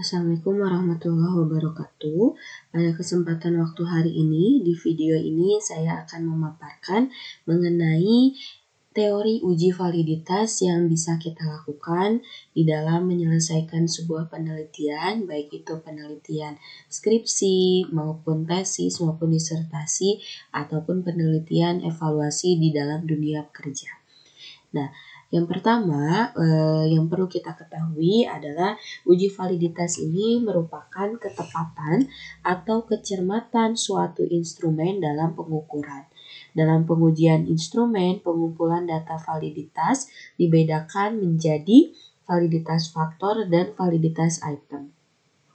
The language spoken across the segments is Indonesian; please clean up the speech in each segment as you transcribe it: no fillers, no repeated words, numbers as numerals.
Assalamualaikum warahmatullahi wabarakatuh. Pada kesempatan waktu hari ini, di video ini saya akan memaparkan mengenai teori uji validitas yang bisa kita lakukan di dalam menyelesaikan sebuah penelitian, baik itu penelitian skripsi maupun tesis maupun disertasi ataupun penelitian evaluasi di dalam dunia kerja. Nah, yang pertama yang perlu kita ketahui adalah uji validitas ini merupakan ketepatan atau kecermatan suatu instrumen dalam pengukuran. Dalam pengujian instrumen, pengumpulan data validitas dibedakan menjadi validitas faktor dan validitas item,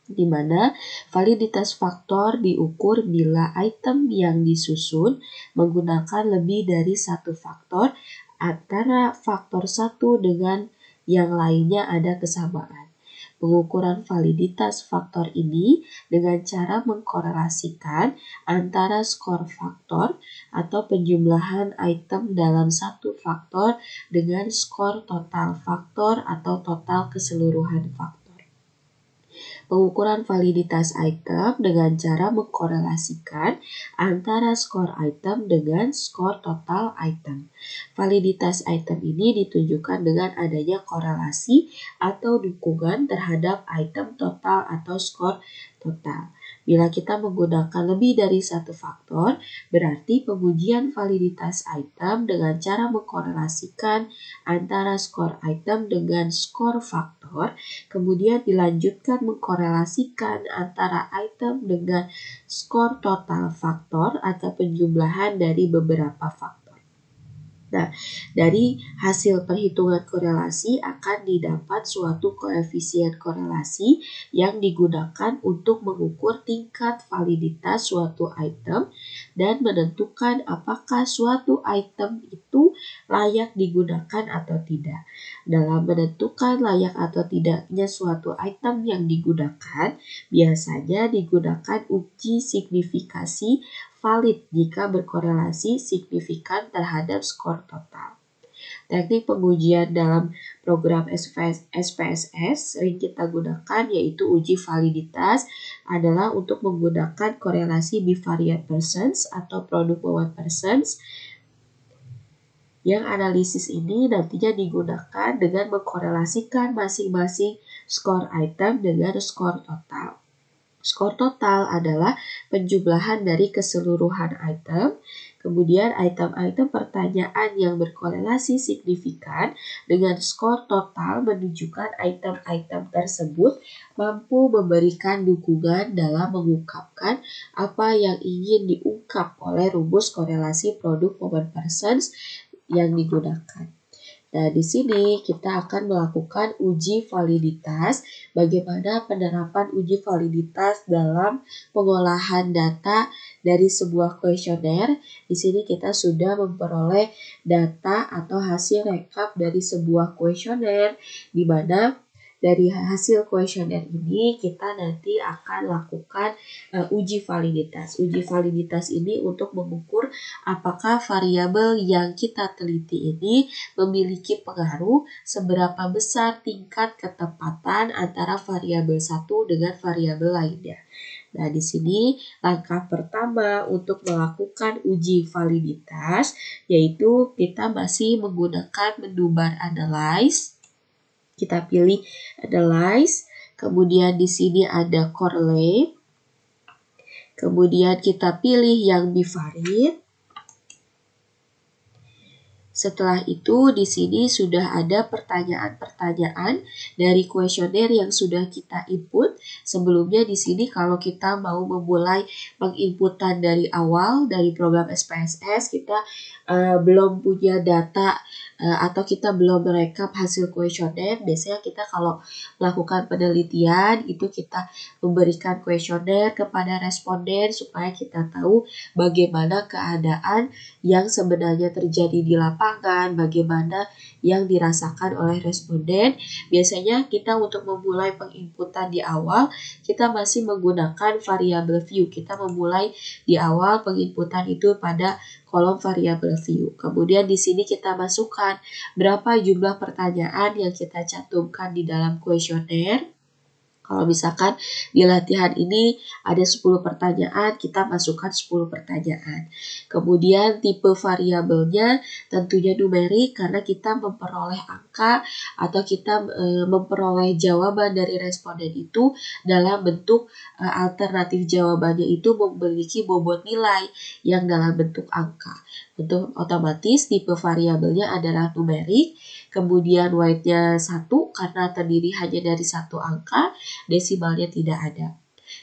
di mana validitas faktor diukur bila item yang disusun menggunakan lebih dari satu faktor antara faktor satu dengan yang lainnya ada kesamaan. Pengukuran validitas faktor ini dengan cara mengkorelasikan antara skor faktor atau penjumlahan item dalam satu faktor dengan skor total faktor atau total keseluruhan faktor. Pengukuran validitas item dengan cara mengkorelasikan antara skor item dengan skor total item. Validitas item ini ditunjukkan dengan adanya korelasi atau dukungan terhadap item total atau skor total. Bila kita menggunakan lebih dari satu faktor, berarti pengujian validitas item dengan cara mengkorelasikan antara skor item dengan skor faktor, kemudian dilanjutkan mengkorelasikan antara item dengan skor total faktor atau penjumlahan dari beberapa faktor. Nah, dari hasil perhitungan korelasi akan didapat suatu koefisien korelasi yang digunakan untuk mengukur tingkat validitas suatu item dan menentukan apakah suatu item itu layak digunakan atau tidak. Dalam menentukan layak atau tidaknya suatu item yang digunakan, biasanya digunakan uji signifikasi valid jika berkorelasi signifikan terhadap skor total. Teknik pengujian dalam program SPSS sering kita gunakan yaitu uji validitas adalah untuk menggunakan korelasi bivariate persons atau product bawaan persons. Yang analisis ini nantinya digunakan dengan mengkorelasikan masing-masing skor item dengan skor total. Skor total adalah penjumlahan dari keseluruhan item, kemudian item-item pertanyaan yang berkorelasi signifikan dengan skor total menunjukkan item-item tersebut mampu memberikan dukungan dalam mengungkapkan apa yang ingin diungkap oleh rumus korelasi produk bawaan persons yang digunakan. Nah, di sini kita akan melakukan uji validitas. Bagaimana penerapan uji validitas dalam pengolahan data dari sebuah kuesioner. Di sini kita sudah memperoleh data atau hasil rekap dari sebuah kuesioner, di mana dari hasil kuesioner ini kita nanti akan lakukan uji validitas. Uji validitas ini untuk mengukur apakah variabel yang kita teliti ini memiliki pengaruh seberapa besar tingkat ketepatan antara variabel satu dengan variabel lainnya. Nah, di sini langkah pertama untuk melakukan uji validitas yaitu kita masih menggunakan menu bar analyze. Kita pilih analyze, kemudian di sini ada correlate, kemudian kita pilih yang bivariate. Setelah itu di sini sudah ada pertanyaan-pertanyaan dari kuesioner yang sudah kita input. Sebelumnya di sini kalau kita mau memulai penginputan dari awal dari program SPSS, kita belum punya data atau kita belum merekap hasil kuesioner. Biasanya kita kalau melakukan penelitian itu kita memberikan kuesioner kepada responden supaya kita tahu bagaimana keadaan yang sebenarnya terjadi di lapangan, bagaimana yang dirasakan oleh responden. Biasanya kita untuk memulai penginputan di awal, kita masih menggunakan variabel view. Kita memulai di awal penginputan itu pada kolom variabel view. Kemudian di sini kita masukkan berapa jumlah pertanyaan yang kita cantumkan di dalam kuesioner. Kalau misalkan di latihan ini ada 10 pertanyaan, kita masukkan 10 pertanyaan. Kemudian tipe variabelnya tentunya numerik karena kita memperoleh angka atau kita memperoleh jawaban dari responden itu dalam bentuk alternatif jawabannya itu memiliki bobot nilai yang dalam bentuk angka. Untuk otomatis tipe variabelnya adalah numerik, kemudian weight-nya 1 karena terdiri hanya dari satu angka, desimalnya tidak ada.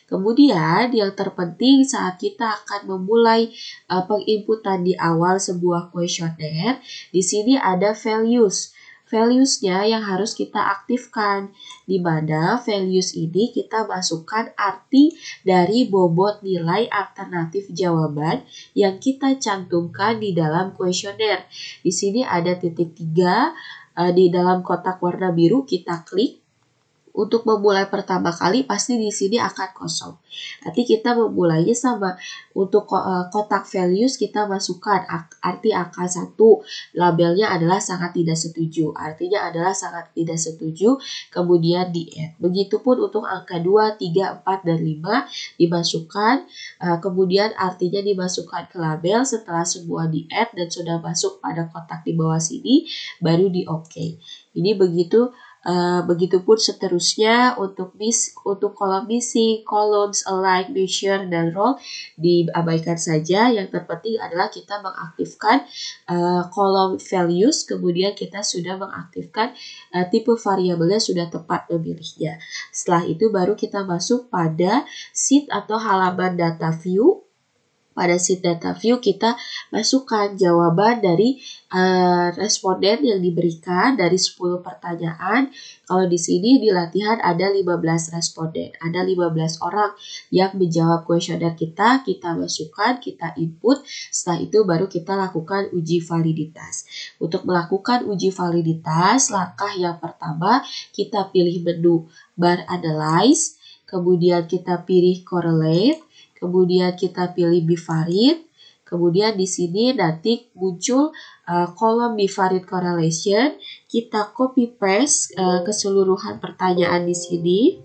Kemudian yang terpenting saat kita akan memulai penginputan di awal sebuah kuesioner, di sini ada values. Values-nya yang harus kita aktifkan, di mana values ini kita masukkan arti dari bobot nilai alternatif jawaban yang kita cantumkan di dalam kuesioner. Di sini ada titik 3, di dalam kotak warna biru kita klik. Untuk memulai pertama kali pasti di sini akan kosong. Nanti kita memulainya sama. Untuk kotak values kita masukkan arti angka 1. Labelnya adalah sangat tidak setuju. Artinya adalah sangat tidak setuju. Kemudian di add. Begitupun untuk angka 2, 3, 4, dan 5 dimasukkan. Kemudian artinya dimasukkan ke label. Setelah semua di add dan sudah masuk pada kotak di bawah sini, baru di OK. Ini begitupun seterusnya untuk kolom missing, columns, align, measure, dan roll diabaikan saja. Yang terpenting adalah kita mengaktifkan kolom values, kemudian kita sudah mengaktifkan tipe variabelnya sudah tepat memilihnya. Setelah itu baru kita masuk pada sheet atau halaman data view. Pada sheet data view kita masukkan jawaban dari responden yang diberikan dari 10 pertanyaan. Kalau di sini di latihan ada 15 responden, ada 15 orang yang menjawab kuesioner kita masukkan, kita input, setelah itu baru kita lakukan uji validitas. Untuk melakukan uji validitas, langkah yang pertama kita pilih menu bar analyze, kemudian kita pilih correlate, kemudian kita pilih bivariate, kemudian di sini nanti muncul kolom bivariate correlation, kita copy paste keseluruhan pertanyaan di sini.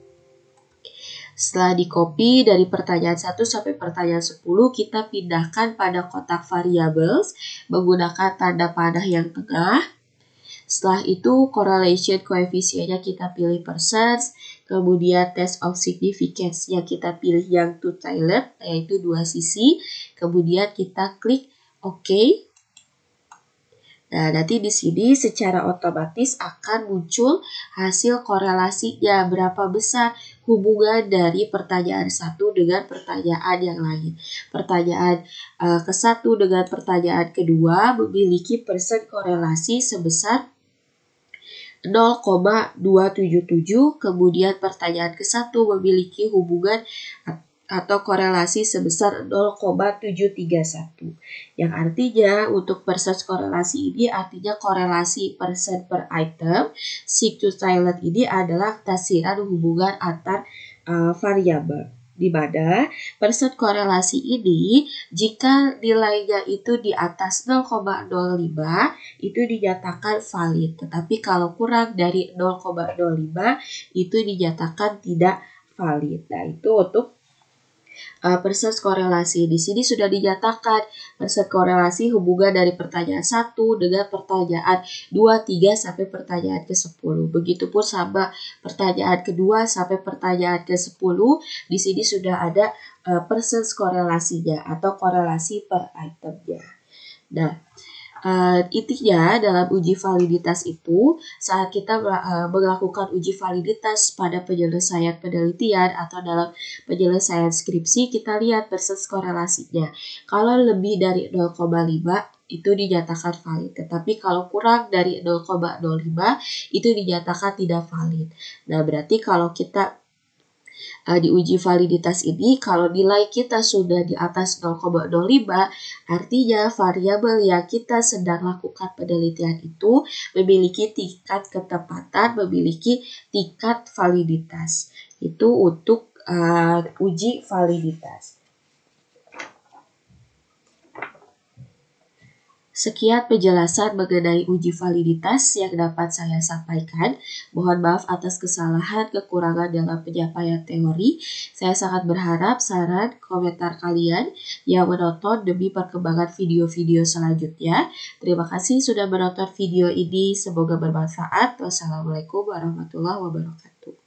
Setelah di copy dari pertanyaan 1 sampai pertanyaan 10, kita pindahkan pada kotak variables menggunakan tanda panah yang tengah. Setelah itu correlation koefisiennya kita pilih percent, kemudian test of significance-nya kita pilih yang two-sided, yaitu 2 sisi, kemudian kita klik OK. Nah, nanti di sini secara otomatis akan muncul hasil korelasinya, berapa besar hubungan dari pertanyaan 1 dengan pertanyaan yang lain. Pertanyaan ke-1 dengan pertanyaan kedua memiliki persen korelasi sebesar 0,277, kemudian pertanyaan ke-1 memiliki hubungan atau korelasi sebesar 0,731. Yang artinya untuk persen korelasi ini artinya korelasi persen per item. Seek to silent ini adalah tafsiran hubungan antar variabel. Di mana persen korelasi ini jika nilainya itu di atas 0,05 itu dinyatakan valid, tetapi kalau kurang dari 0,05 itu dinyatakan tidak valid. Nah, itu untuk persen korelasi. Di sini sudah dinyatakan persen korelasi hubungan dari pertanyaan 1 dengan pertanyaan 2, 3 sampai pertanyaan ke-10. Begitupun sama pertanyaan kedua sampai pertanyaan ke-10. Di sini sudah ada persen korelasinya atau korelasi per itemnya. Nah, intinya dalam uji validitas itu saat kita melakukan uji validitas pada penyelesaian penelitian atau dalam penyelesaian skripsi, kita lihat persen korelasinya. Kalau lebih dari 0,5 itu dinyatakan valid, tetapi kalau kurang dari 0,05 itu dinyatakan tidak valid. Nah, berarti kalau kita di uji validitas ini kalau nilai kita sudah di atas 0,05 artinya variabel yang kita sedang lakukan penelitian itu memiliki tingkat ketepatan, memiliki tingkat validitas. Itu untuk uji validitas. Sekian penjelasan mengenai uji validitas yang dapat saya sampaikan. Mohon maaf atas kesalahan kekurangan dalam penyampaian teori. Saya sangat berharap saran komentar kalian yang menonton demi perkembangan video-video selanjutnya. Terima kasih sudah menonton video ini. Semoga bermanfaat. Wassalamualaikum warahmatullahi wabarakatuh.